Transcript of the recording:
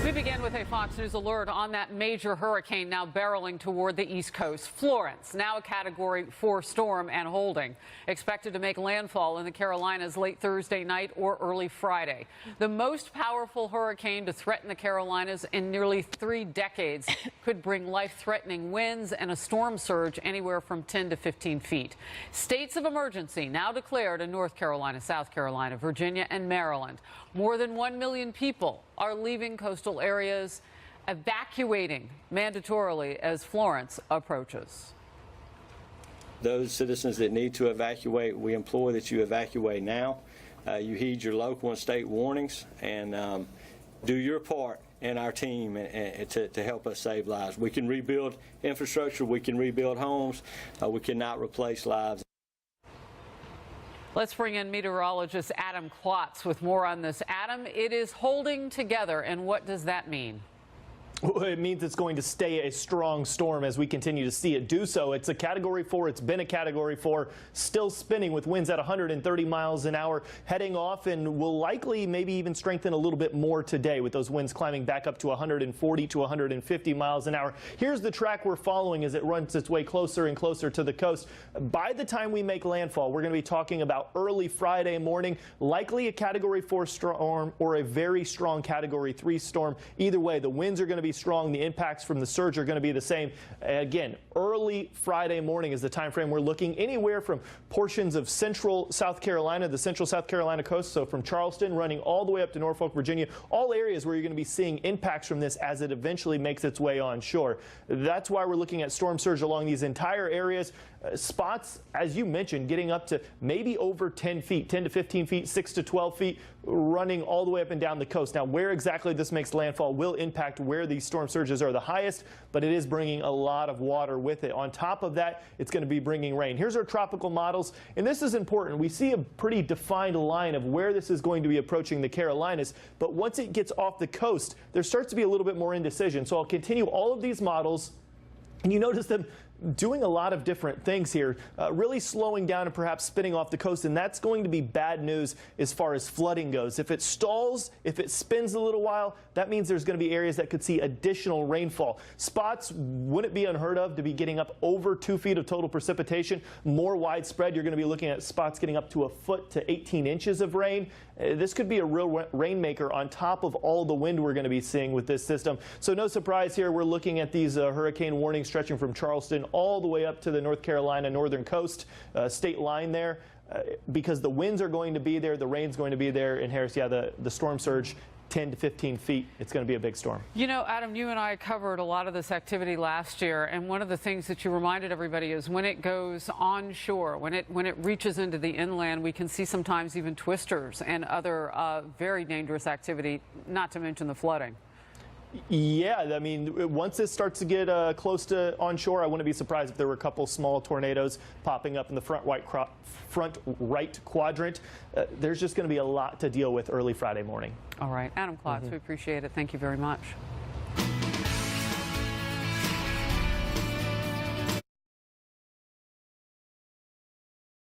We begin with a Fox News alert on that major hurricane now barreling toward the East Coast. Florence, now a Category 4 storm and holding, expected to make landfall in the Carolinas late Thursday night or early Friday. The most powerful hurricane to threaten the Carolinas in nearly 3 decades could bring life-threatening winds and a storm surge anywhere from 10 to 15 feet. States of emergency now declared in North Carolina, South Carolina, Virginia, and Maryland. More than 1 million people are leaving coastal areas, evacuating mandatorily as Florence approaches. Those citizens that need to evacuate, we implore that you evacuate now. You heed your local and state warnings and do your part in our team to help us save lives. We can rebuild infrastructure, we can rebuild homes, we cannot replace lives. Let's bring in meteorologist Adam Klotz with more on this. Adam, it is holding together, and what does that mean? It means it's going to stay a strong storm as we continue to see it do so. It's a Category 4. It's been a Category 4, still spinning with winds at 130 miles an hour, heading off, and will likely maybe even strengthen a little bit more today with those winds climbing back up to 140 to 150 miles an hour. Here's the track we're following as it runs its way closer and closer to the coast. By the time we make landfall, we're going to be talking about early Friday morning, likely a Category 4 storm or a very strong Category 3 storm. Either way, the winds are going to be strong. The impacts from the surge are going to be the same. Again, early Friday morning is the time frame we're looking. Anywhere from portions of central South Carolina, the central South Carolina coast, so from Charleston running all the way up to Norfolk, Virginia, all areas where you're going to be seeing impacts from this as it eventually makes its way onshore. That's why we're looking at storm surge along these entire areas. Spots, as you mentioned, getting up to maybe over 10 feet, 10 to 15 feet, 6 to 12 feet, running all the way up and down the coast. Now, where exactly this makes landfall will impact where these storm surges are the highest, but it is bringing a lot of water with it. On top of that, it's going to be bringing rain. Here's our tropical models, and this is important. We see a pretty defined line of where this is going to be approaching the Carolinas, but once it gets off the coast, there starts to be a little bit more indecision. So I'll continue all of these models, and you notice them doing a lot of different things here, really slowing down and perhaps spinning off the coast, and that's going to be bad news as far as flooding goes. If it stalls, if it spins a little while, that means there's going to be areas that could see additional rainfall. Spots wouldn't be unheard of to be getting up over 2 feet of total precipitation. More widespread, you're going to be looking at spots getting up to a foot to 18 inches of rain. This could be a real rainmaker on top of all the wind we're going to be seeing with this system. So no surprise here, we're looking at these hurricane warnings stretching from Charleston all the way up to the North Carolina northern coast state line there, because the winds are going to be there, the rain's going to be there. And Harris, yeah, the storm surge 10 to 15 feet. It's going to be a big storm. You know, Adam, you and I covered a lot of this activity last year, and one of the things that you reminded everybody is when it goes onshore, when it reaches into the inland, we can see sometimes even twisters and other very dangerous activity, not to mention the flooding. Yeah, I mean, once this starts to get close to onshore, I wouldn't be surprised if there were a couple small tornadoes popping up in the front right quadrant. There's just going to be a lot to deal with early Friday morning. All right. Adam Klotz, we appreciate it. Thank you very much.